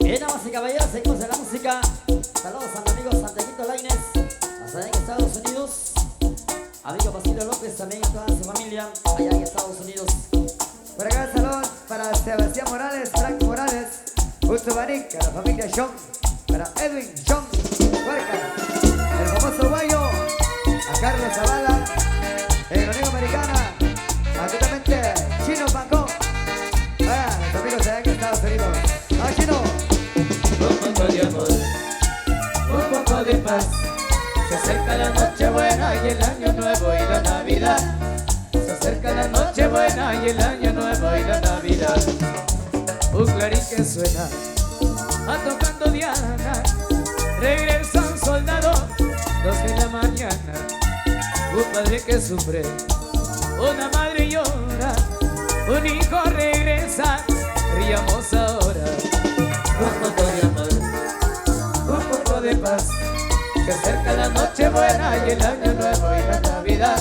Bien, damas y caballeros, seguimos en la música. Saludos a mi amigo Santiaguito Lainez, hasta allá en Estados Unidos. Amigo Basilio López, también a toda su familia, allá en Estados Unidos. Por acá saludos para Sebastián Morales, Frank Morales, Justo Baric, a la familia John, para Edwin, John, Huerca, el famoso Guayo, a Carlos Zavala, el Unión Americana, atentamente Chino Pancón, para los amigos de allá en Estados Unidos. ¡Ah, Chino! Un poco de amor, un poco de paz. Se acerca la noche buena y el año nuevo y la Navidad. Se acerca la noche buena y el año nuevo y la Navidad. Un clarín que suena, va tocando Diana. Regresa un soldado, 2 de la mañana. Un padre que sufre, una madre llora. Un hijo regresa, riamos ahora. Un poco de amor, un poco de paz. Se acerca la noche buena y el año nuevo y la Navidad.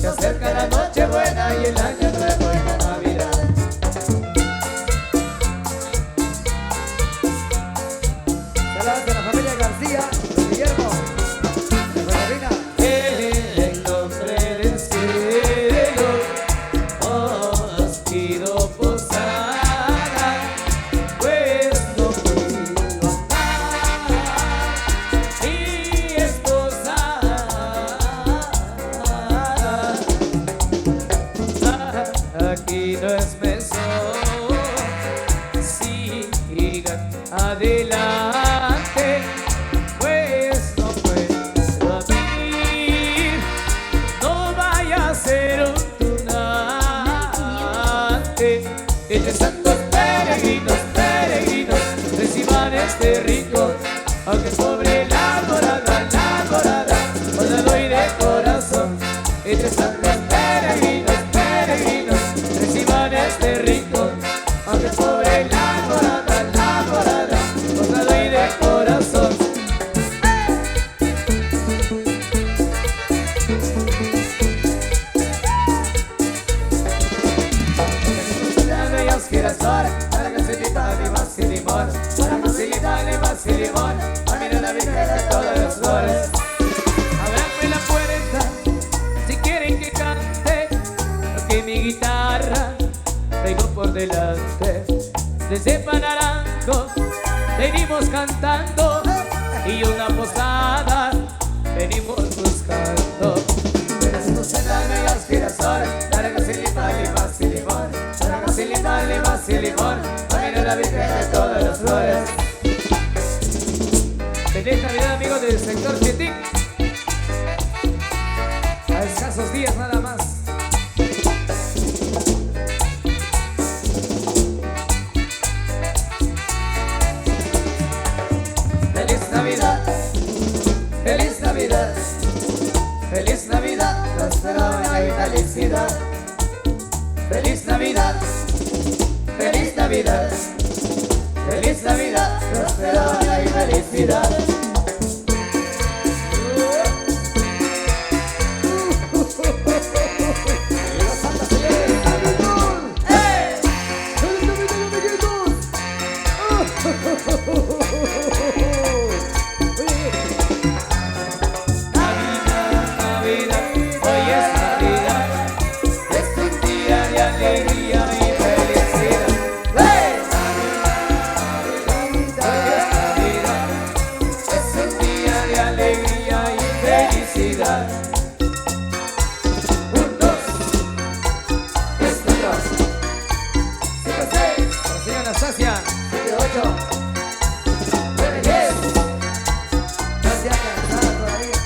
Se acerca la noche buena y el año nuevo y la Navidad. Saludos a la familia García, Guillermo, de Carolina. En el nombre del cielo os pido posada, pues no puedo andar y esposada. Aquí no es mesón, sigan adelante, pues no puedo abrir, no vaya a ser un tunante. Entre santos peregrinos, peregrinos, reciban este rico, aunque sobre la morada, os la doy de corazón. Entre santos peregrinos, peregrinos, reciban este rico, aunque sobre la morada, os la doy de corazón. Las bellas girasol, para que se quita más y limón, para que se quita más y limón, a mí la Virgen de todas las flores. Abranme la puerta si quieren que cante, porque mi guitarra traigo por delante. Desde Panaranjo venimos cantando y una posada venimos buscando. Pero se dan bellas girasol, para que se más y limón, para que se más y limón, a mí la Virgen de todas las flores. Feliz Navidad, amigos del sector Chetín. A escasos días nada más. Feliz Navidad, feliz Navidad, feliz Navidad, prosperidad y felicidad. Feliz Navidad, feliz Navidad, feliz Navidad, prosperidad y felicidad. Navidad, hoy es Navidad, es un día de alegría y felicidad. Navidad, es un día de alegría y felicidad. 1, 2, 5, 6, para señora Anastasia, 7, 8, 9, 10. No se ha cansado todavía.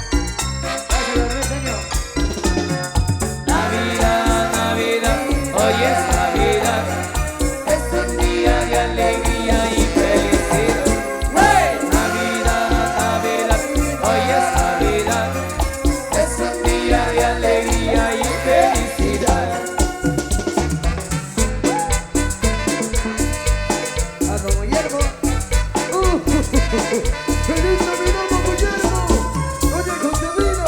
Gracias, Bermeseño. Navidad, Navidad, hoy es Navidad, es un día de alegría y felicidad. Navidad, Navidad, hoy es Navidad, es un día de alegría y felicidad. A don Guillermo. ¡Feliz Navidad, don Guillermo! ¡Oye, concebido!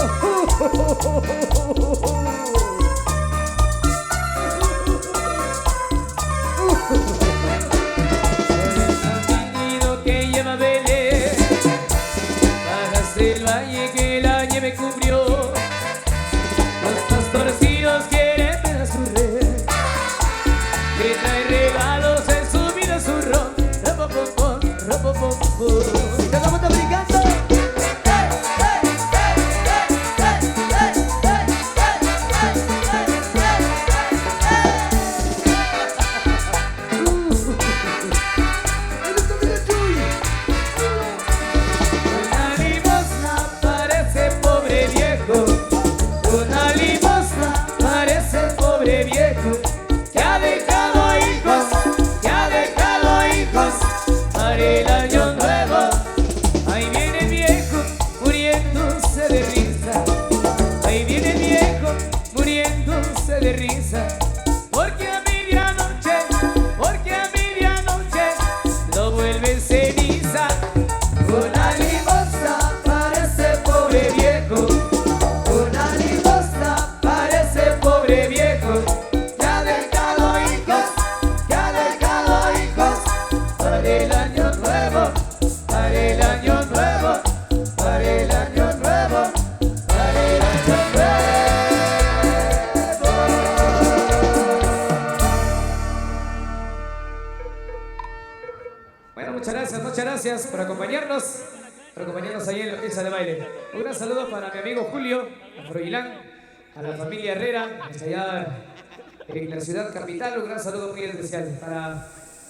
para el año nuevo. Ahí viene el viejo muriéndose de risa. Ahí viene el viejo muriéndose de risa. Porque a medianoche lo vuelve ceniza. Una limosna para ese pobre viejo. Una limosna para ese pobre viejo. Que ha dejado hijos para el año nuevo, para el año nuevo, para el año nuevo, para el año nuevo. Bueno, muchas gracias por acompañarnos ahí en la pieza de baile. Un gran saludo para mi amigo Julio, a Froilán, a la familia Herrera, que está allá en la ciudad capital. Un gran saludo muy especial para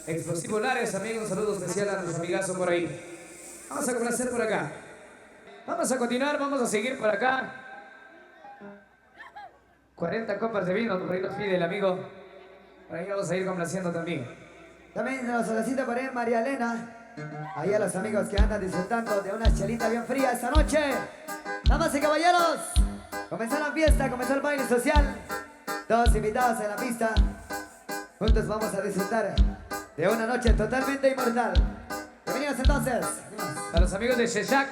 Explosivo Lares, amigos. Un saludo especial a nuestros amigazos por ahí. Vamos a complacer por acá. Vamos a continuar, vamos a seguir por acá. 40 copas de vino, por ahí nos pide el amigo. Por ahí vamos a ir complaciendo también. También nos solicita por ahí María Elena. Ahí a los amigos que andan disfrutando de una chelita bien fría esta noche. Damas y caballeros, comenzó la fiesta, comenzó el baile social. Todos invitados en la pista. Juntos vamos a disfrutar de una noche totalmente inmortal. Bienvenidos entonces. A los amigos de Sheshak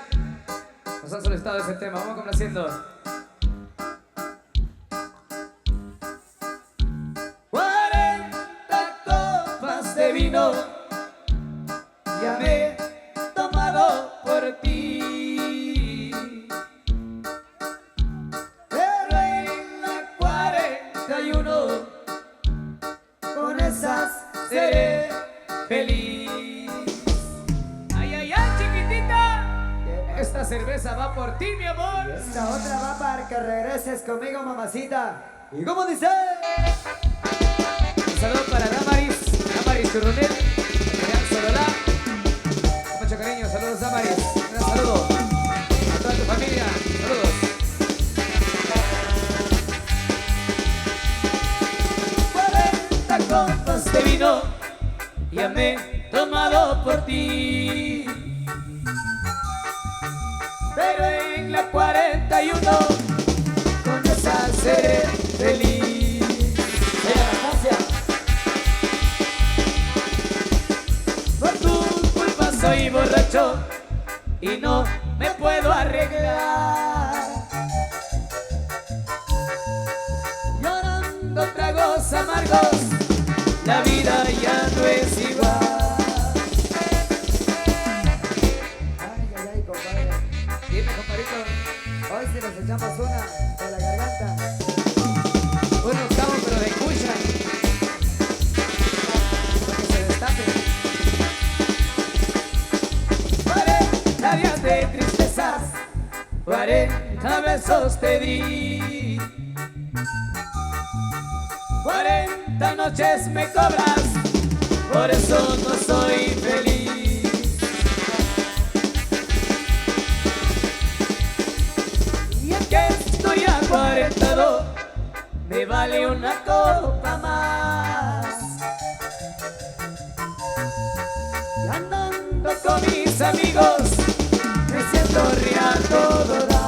nos han solicitado ese tema. Vamos complaciendo. 40 copas de vino ya me he tomado por ti. Pero en la 41 con esas seré feliz. Ay, ay, ay, chiquitita. Esta cerveza va por ti, mi amor. Esta otra va para que regreses conmigo, mamacita. ¿Y cómo dice? Un saludo para Damaris Churrunel, Real Sololá. Con mucho cariño, saludos Damaris. Un gran saludo a toda tu familia. Saludos. Copas de vino ya me he tomado por ti. Pero en la 41 con esa seré feliz. Por tu culpa soy borracho y no me puedo arreglar. Llorando tragos amargos, la vida ya no es igual. Ay, ay, ay, compadre. Dime, compadrito. Hoy si nos echamos una de la garganta. Un octavo, pero de cucha. Para que se destape. 40 días de tristezas, 40 besos te di. 40 noches me cobras, por eso no soy feliz. Y es que estoy acuarentado, me vale una copa más. Y andando con mis amigos, me siento real todo dar.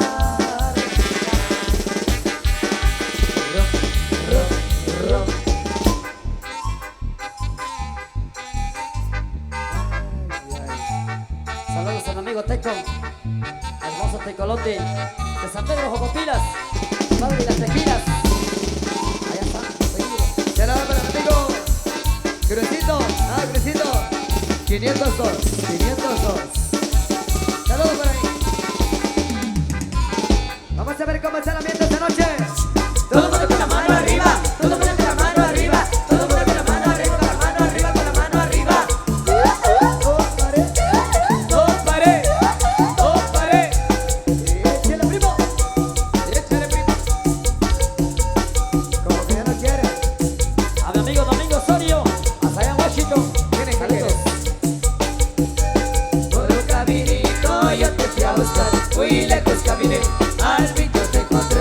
Saludos al amigo Teco, hermoso tecolote de San Pedro Jocopilas, padre de las tequilas. Allá está, seguido. Se la da para el amigo Crucito. Ah, Crucito. 502. Saludos por ahí. Vamos a ver cómo está el ambiente esta noche. Todo el mundo con la mano arriba, todo el mundo con la mano arriba, todo el mundo con la mano arriba, con la mano arriba, con la mano arriba. Dos pared. Échale, primo. Échale, primo. Como que ya no quiere. A mi amigo Domingo Osorio, hasta allá en Washington. ¿Quién Saludos. Por un caminito yo te fui a buscar, muy lejos caminé, al fin yo te encontré.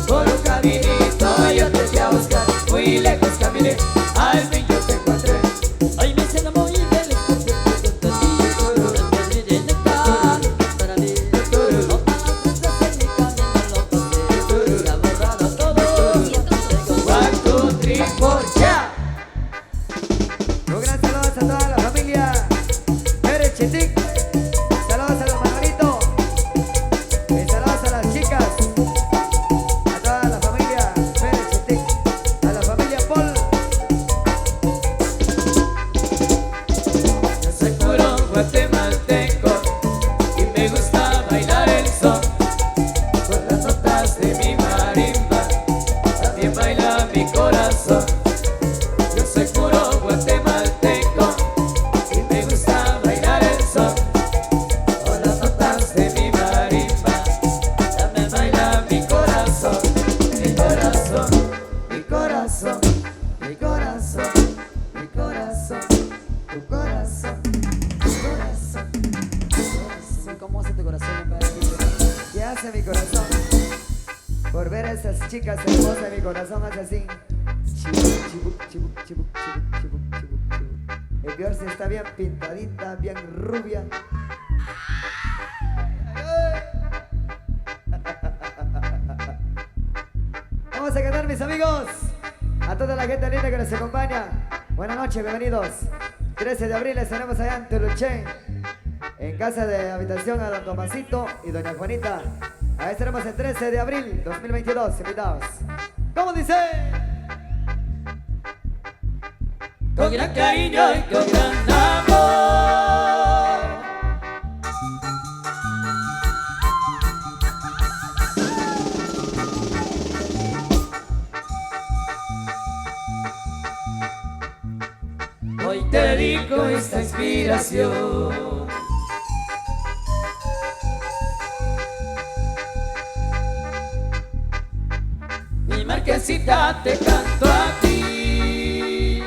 Por un caminito yo te fui a buscar, muy lejos caminé, al fin yo te encontré. Ay, me se enamoró y me le encontré. hace mi corazón. Por ver a esas chicas hermosas, mi corazón hace así. Chibuc, chibuc, chibuc, chibuc, chibuc, chibuc, chibuc, chibuc. El Bjorsi está bien pintadita, bien rubia. Vamos a cantar, mis amigos. A toda la gente linda que nos acompaña. Buenas noches, bienvenidos. 13 de abril estaremos allá en Tuluché, en casa de habitación a don Tomasito y doña Juanita. Ahí estaremos el 13 de abril 2022, invitados. ¿Cómo dice? Con gran cariño y con gran amor. Hoy te dedico esta inspiración. Mi marquesita, te canto a ti.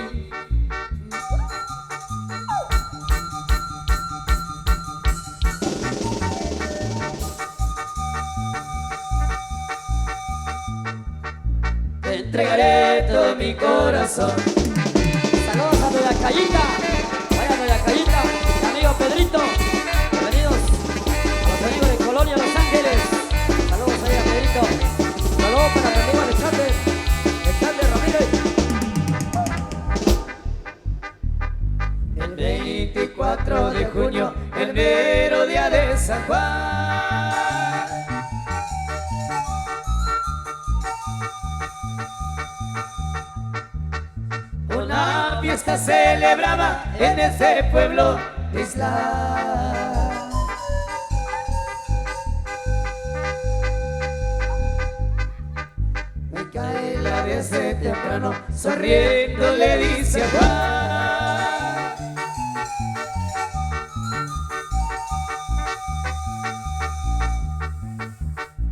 Te entregaré todo mi corazón. Saludos a doña Cayita. Vaya doña Cayita, mi amigo Pedrito. Bienvenidos a los amigos de Colonia Los Ángeles. Saludos ahí a Pedrito. Saludos para mi amigo Alexander Ramírez. El 24 de junio, el mero día de San Juan. Una fiesta celebraba en ese pueblo de Isla. Me cae la desde temprano, sonriendo le dice a Juan.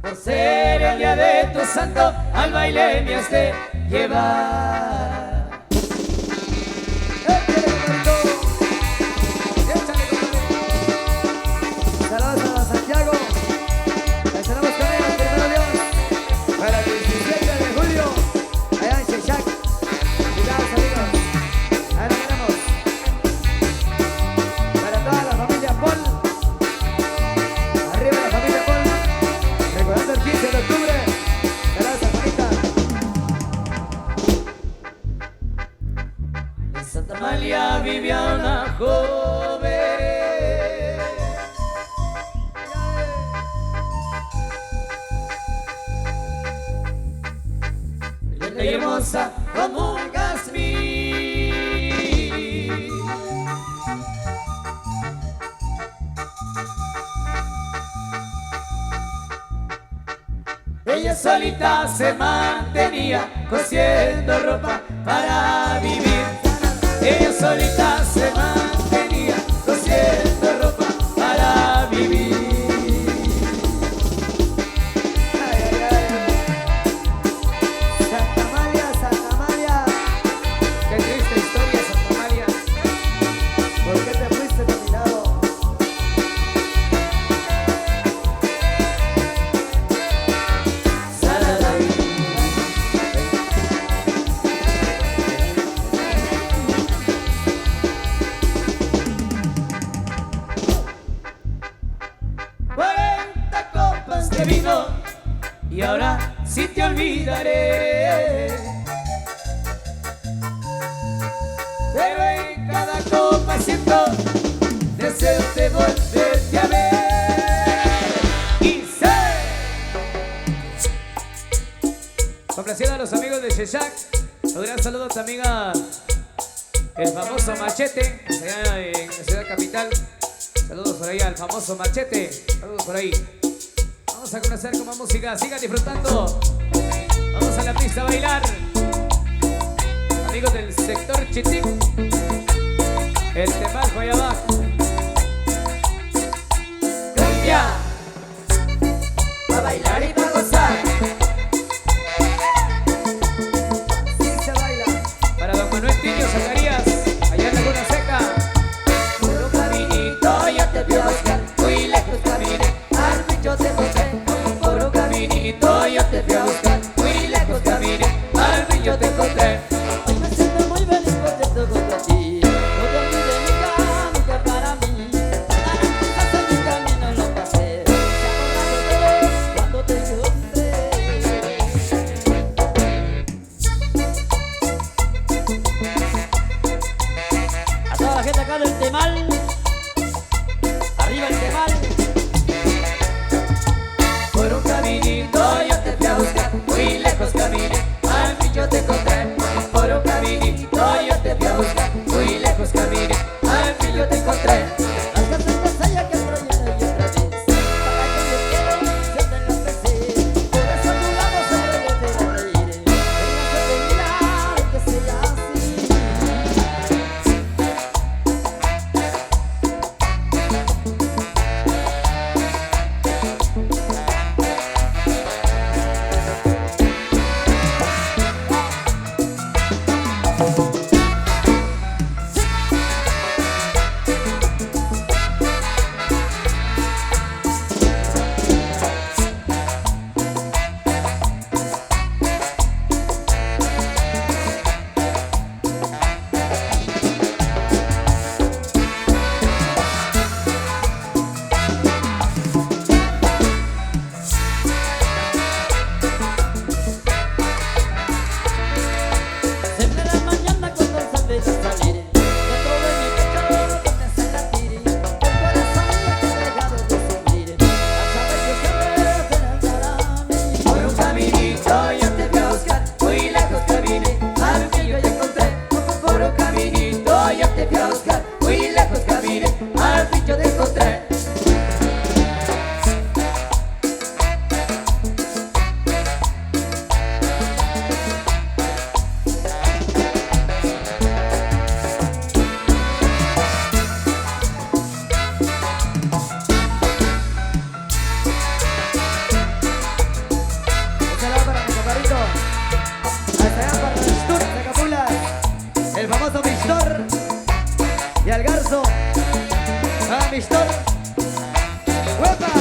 Por ser el día de tu santo, al baile me has de llevar. Saludos a Santiago. Estaremos con ellos, primero Dios, para el 17 de julio, allá en Chechac. Cuidados, amigos. Ahí nos tenemos. Para toda la familia Paul. Arriba la familia Paul. Recordando el 15 de octubre. Saludos a Juanita. En Santa Amalia vivía una joven, linda y hermosa como un jazmín. Ella solita se mantenía cosiendo ropa para vivir. Ella solita se mantenía cosiendo ropa para vivir. Ay, ay, ay. Santa María, Santa María. Qué triste historia, Santa María. ¿Por qué te fuiste de mi lado? Saladai. Copas de vino y ahora sí te olvidaré. Pero en cada copa siento deseo de volverte a ver. Y sé. Complaciendo a los amigos de Chechac. Un gran saludo también a el famoso Machete, allá en la ciudad capital. Saludos por ahí al famoso Machete. Saludos por ahí. Vamos a conocer con más música. Sigan disfrutando. Vamos a la pista a bailar. Amigos del sector Chitic. El Temalco allá abajo. Cumbia. Pa' bailar y pa' gozar. Sí se baila. Para don Manuel Tiño Zacarías, allá en Laguna Seca. Por un caminito ya te vio buscar, muy lejos caminé, al bicho te encontré. encontré. Las canciones ella que otro lleno y otra vez. Para que yo quiero, siempre la pensé. Por eso a tu lado siempre volveré a reír. Ella se mirar que sea así. Siempre en la mañana cuando el sol deja salir, dentro de mi pecho donde se latir, el corazón ya que ha dejado de sufrir, a saber que siempre tendrá a mí. Por un caminito yo te fui a buscar, muy lejos caminé, al fin yo ya encontré. Por un caminito yo te fui a buscar, muy lejos caminé, al fin yo te encontré. Un saludo para mi compadrito. Hasta allá para el Stur de Capulas. El famoso Mistor. Y al Garzo. Ah, Mistor. ¡Huepa!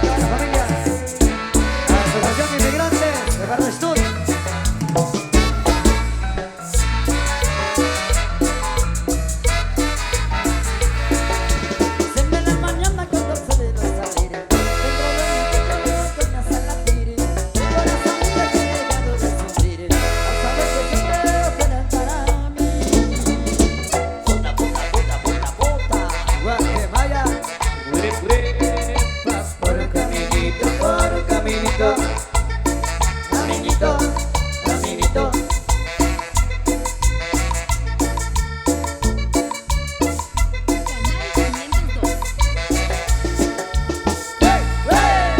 Toda la familia. Asociación Inmigrantes de Barrio Stur. Siempre en la mañana cuando el sol deja salir, dentro de mi pecho donde se latir, el corazón ya que ha dejado de sufrir, a saber que siempre tendrá a mí. Bota, bota, bota, bota, bota. Guatemala. Pure, pure, vas por un caminito, por un caminito, caminito, caminito. ¡Hey, hey!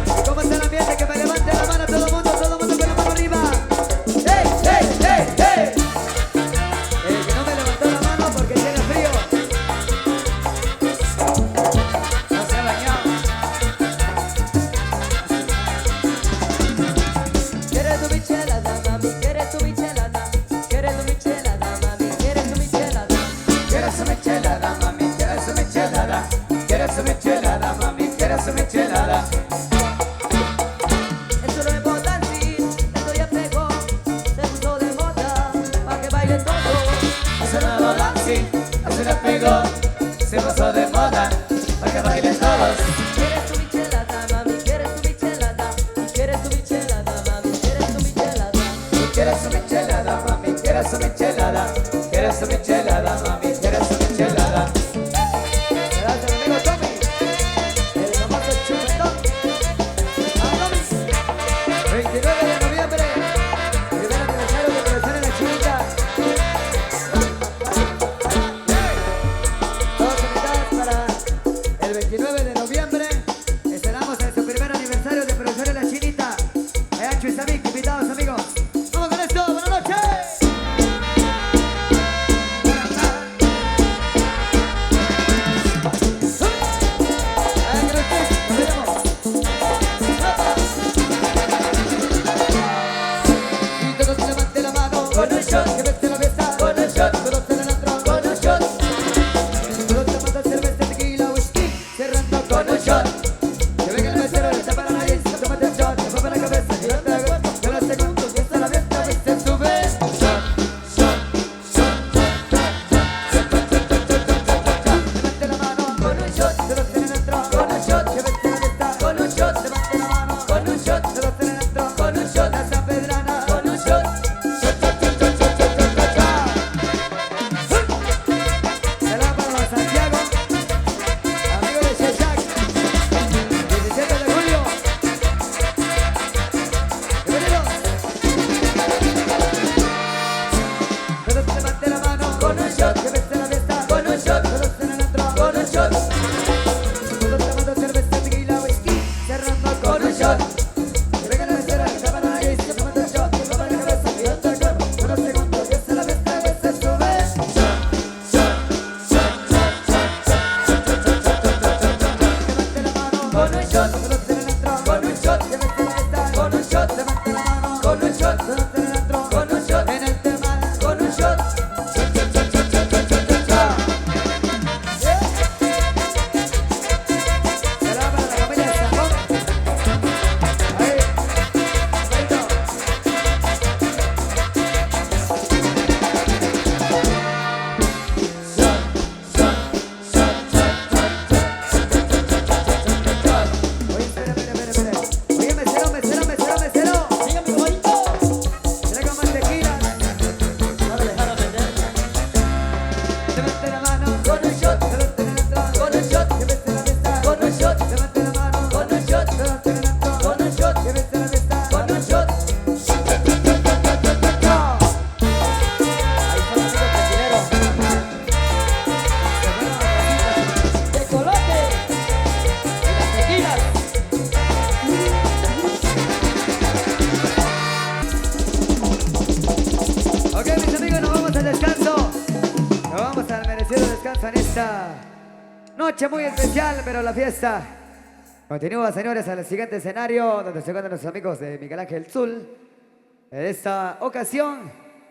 ¿Y cómo está el ambiente? Que me levante la mano todo el mundo con la mano arriba. ¡Hey, hey, hey, hey! El que no me levantó la mano porque tiene frío. No se ha bañado. ¿Quieres tu michelada, mami? ¿Quieres tu michelada? ¿Quieres tu michelada, mami? ¿Quieres tu michelada? Quiero su michelada, mami, quiero su michelada. Quiero su michelada, mami, quiero su michelada. Esto no es botanzis, esto ya pegó, se puso de moda, pa' que bailen todos. Ese nuevo dancing, se la pegó, se pasó de moda, para que bailen todos. ¿Quieres tu michelada, mami? ¿Quieres tu michelada? ¿Quieres tu michelada, mami? ¿Quieres tu michelada? Quiero su michelada, mami, quiero su michelada. Quiero su michelada, mami, quiero su michelada. Gracias a mi amigo Tommy. El famoso chupetón. ¡Ah, Tommy! 29 de noviembre. Primer aniversario de Profesor en la Chinita. Todos invitados para el 29 de noviembre. Esperamos en su primer aniversario de Profesor en la Chinita. Ancho y Samik, invitados amigos. ¡Vamos con esto! ¡Buenas noches! merecido descanso en esta noche muy especial, pero la fiesta continúa, señores, al siguiente escenario donde se encuentran nuestros amigos de Miguel Ángel Zul. En esta ocasión,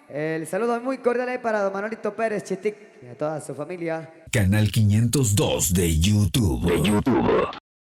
el saludo muy cordial ahí para don Manolito Pérez Chitic y a toda su familia. Canal 502 de YouTube.